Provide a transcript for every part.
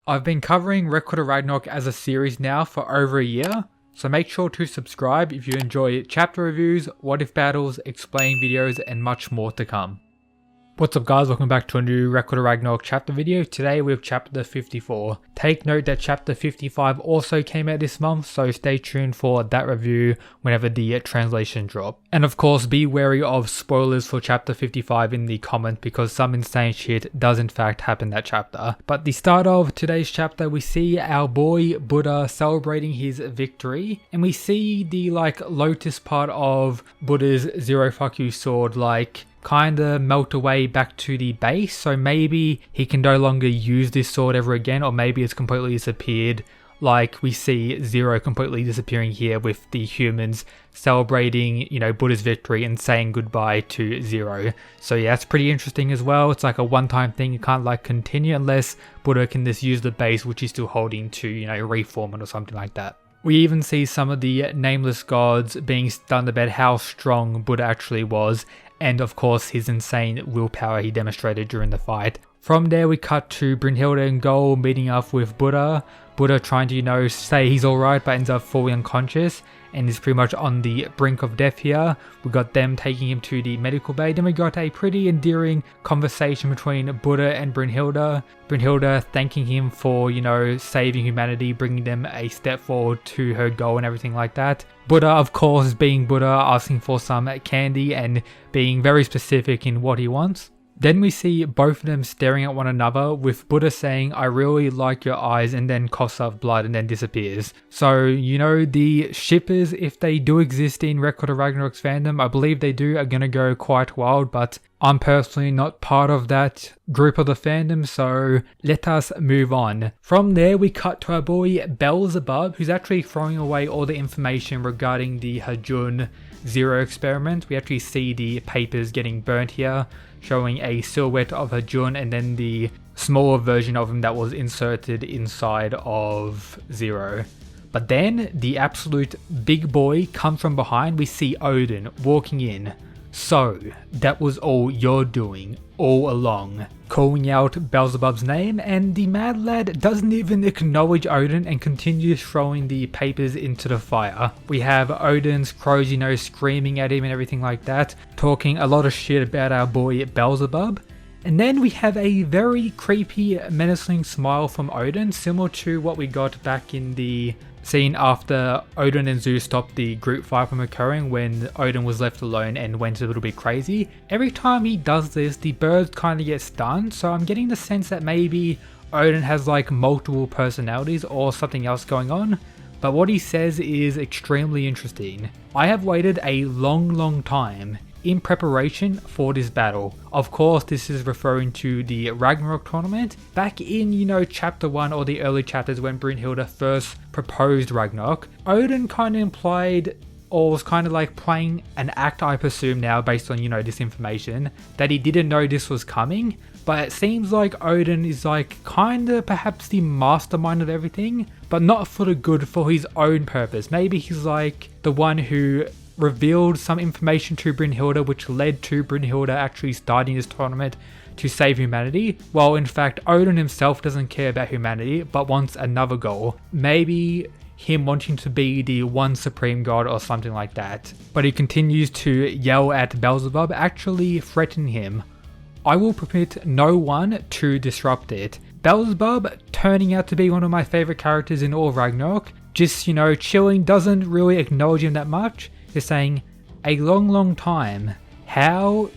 I've been covering Record of Ragnarok as a series now for over a year, so make sure to subscribe if you enjoy chapter reviews, what if battles, explain videos, and much more to come. What's up guys, welcome back to a new Record of Ragnarok chapter video. Today we have chapter 54. Take note that chapter 55 also came out this month, so stay tuned for that review whenever the translation drop. And of course be wary of spoilers for chapter 55 in the comment because some insane shit does in fact happen that chapter. But the start of today's chapter, we see our boy Buddha celebrating his victory, and we see the lotus part of Buddha's zero fuck you sword kinda melt away back to the base, so maybe he can no longer use this sword ever again, or maybe it's completely disappeared, like we see Zero completely disappearing here with the humans celebrating, Buddha's victory and saying goodbye to Zero. So yeah, that's pretty interesting as well. It's like a one-time thing, you can't continue unless Buddha can just use the base which he's still holding to, reform it or something like that. We even see some of the nameless gods being stunned about how strong Buddha actually was, and of course his insane willpower he demonstrated during the fight. From there we cut to Brynhilde and Goal meeting up with Buddha. Buddha trying to, say he's alright, but ends up falling unconscious and is pretty much on the brink of death here. We got them taking him to the medical bay. Then we got a pretty endearing conversation between Buddha and Brynhilde. Brynhilde thanking him for, saving humanity, bringing them a step forward to her goal and everything like that. Buddha, of course, being Buddha, asking for some candy and being very specific in what he wants. Then we see both of them staring at one another, with Buddha saying, "I really like your eyes," and then coughs up blood and then disappears. So, the shippers, if they do exist in Record of Ragnarok's fandom, I believe they do, are gonna go quite wild, but I'm personally not part of that group of the fandom, so let us move on. From there, we cut to our boy Beelzebub, who's actually throwing away all the information regarding the Hajun Zero experiment. We actually see the papers getting burnt here, showing a silhouette of Hajun and then the smaller version of him that was inserted inside of Zero. But then the absolute big boy comes from behind. We see Odin walking in. "So, that was all you're doing all along," calling out Beelzebub's name, and the mad lad doesn't even acknowledge Odin and continues throwing the papers into the fire. We have Odin's crows, screaming at him and everything like that, talking a lot of shit about our boy Beelzebub. And then we have a very creepy, menacing smile from Odin, similar to what we got back in the scene after Odin and Zeus stopped the group fight from occurring, when Odin was left alone and went a little bit crazy. Every time he does this, the birds kind of get stunned, so I'm getting the sense that maybe Odin has multiple personalities or something else going on. But what he says is extremely interesting. "I have waited a long time in preparation for this battle." Of course, this is referring to the Ragnarok tournament. Back in, chapter 1 or the early chapters when Brynhilde first proposed Ragnarok, Odin kind of implied, or was kind of playing an act, I presume now based on, this information, that he didn't know this was coming. But it seems like Odin is kind of perhaps the mastermind of everything, but not for the good, for his own purpose. Maybe he's the one who revealed some information to Brynhilde which led to Brynhilde actually starting this tournament to save humanity, while in fact Odin himself doesn't care about humanity but wants another goal. Maybe him wanting to be the one supreme god or something like that. But he continues to yell at Beelzebub, actually threatening him. "I will permit no one to disrupt it." Beelzebub turning out to be one of my favorite characters in all of Ragnarok. Just, chilling, doesn't really acknowledge him that much. Is saying, "A long time." How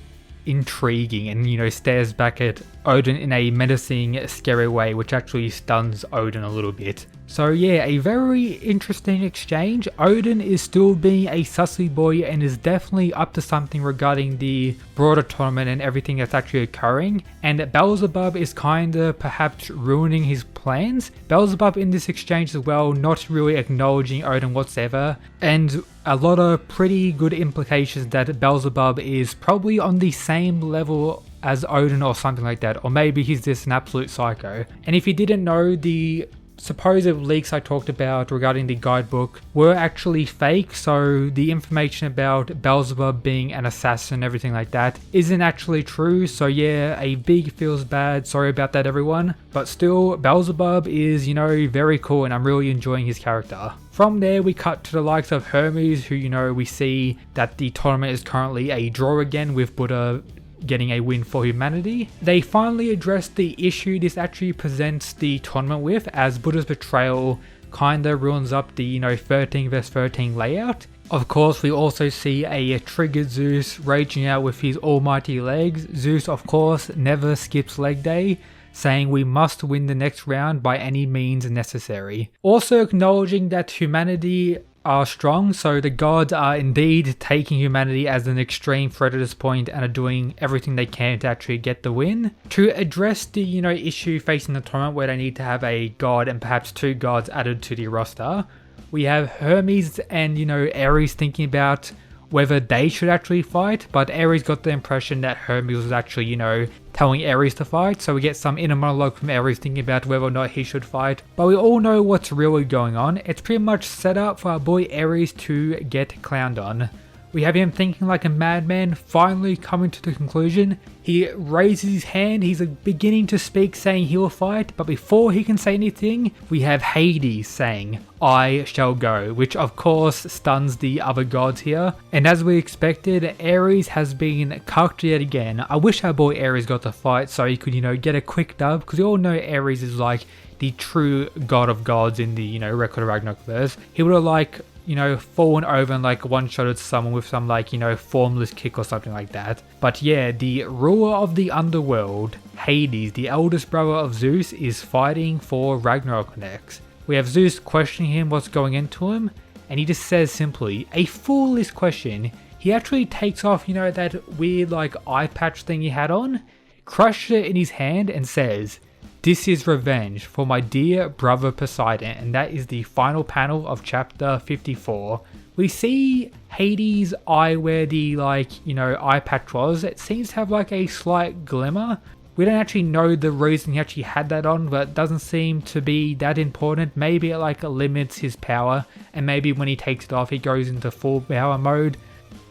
intriguing, and stares back at Odin in a menacing, scary way, which actually stuns Odin a little bit. So yeah, a very interesting exchange. Odin is still being a sussy boy and is definitely up to something regarding the broader tournament and everything that's actually occurring, and Beelzebub is kinda perhaps ruining his plans. Beelzebub in this exchange as well, not really acknowledging Odin whatsoever, and a lot of pretty good implications that Beelzebub is probably on the same level as Odin or something like that, or maybe he's just an absolute psycho. And if you didn't know, the supposed leaks I talked about regarding the guidebook were actually fake, so the information about Beelzebub being an assassin and everything like that isn't actually true. So yeah, a big feels bad, sorry about that everyone, but still Beelzebub is, you know, very cool and I'm really enjoying his character. From there we cut to the likes of Hermes, who, you know, we see that the tournament is currently a draw again with Buddha getting a win for humanity. They finally addressed the issue this actually presents the tournament with, as Buddha's betrayal kinda ruins up the, you know, 13 vs 13 layout. Of course, we also see a triggered Zeus raging out with his almighty legs. Zeus, of course, never skips leg day, saying we must win the next round by any means necessary. Also acknowledging that humanity are strong, so the gods are indeed taking humanity as an extreme threat at this point and are doing everything they can to actually get the win. To address the, you know, issue facing the tournament where they need to have a god and perhaps two gods added to the roster, we have Hermes and, you know, Ares thinking about whether they should actually fight, but Ares got the impression that Hermes was actually, you know, telling Ares to fight, so we get some inner monologue from Ares thinking about whether or not he should fight. But we all know what's really going on. It's pretty much set up for our boy Ares to get clowned on. We have him thinking like a madman, finally coming to the conclusion. He raises his hand, he's beginning to speak, saying he will fight, but before he can say anything, we have Hades saying, "I shall go," which of course stuns the other gods here. And as we expected, Ares has been cucked yet again. I wish our boy Ares got to fight so he could, you know, get a quick dub, because we all know Ares is like the true god of gods in the, you know, Record of Ragnarok verse. He would have like, you know, fallen over and like one-shotted someone with some like, you know, formless kick or something like that. But yeah, the ruler of the underworld, Hades, the eldest brother of Zeus, is fighting for Ragnarok next. We have Zeus questioning him what's going into him, and he just says simply, a foolish question. He actually takes off, you know, that weird like eye patch thing he had on, crushes it in his hand and says, "This is revenge for my dear brother Poseidon," and that is the final panel of chapter 54. We see Hades' eye where the, like, you know, eye patch was. It seems to have like a slight glimmer. We don't actually know the reason he actually had that on, but it doesn't seem to be that important. Maybe it like limits his power, and maybe when he takes it off he goes into full power mode,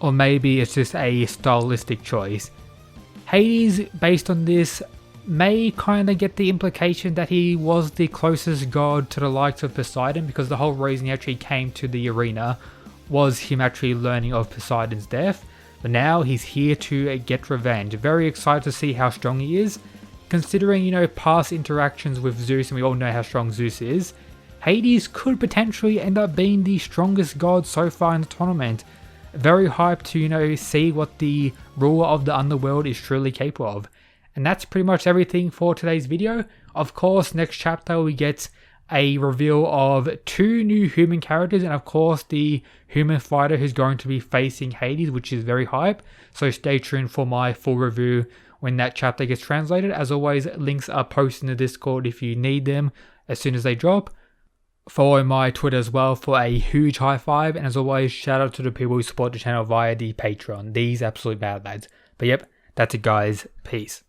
or maybe it's just a stylistic choice. Hades, based on this, may kind of get the implication that he was the closest god to the likes of Poseidon, because the whole reason he actually came to the arena was him actually learning of Poseidon's death. But now he's here to get revenge. Very excited to see how strong he is. Considering, you know, past interactions with Zeus, and we all know how strong Zeus is, Hades could potentially end up being the strongest god so far in the tournament. Very hyped to, you know, see what the ruler of the underworld is truly capable of. And that's pretty much everything for today's video. Of course, next chapter we get a reveal of 2 new human characters, and of course the human fighter who's going to be facing Hades, which is very hype. So stay tuned for my full review when that chapter gets translated. As always, links are posted in the Discord if you need them as soon as they drop. Follow my Twitter as well for a huge high five, and as always, shout out to the people who support the channel via the Patreon. These absolute bad lads. But yep, that's it guys. Peace.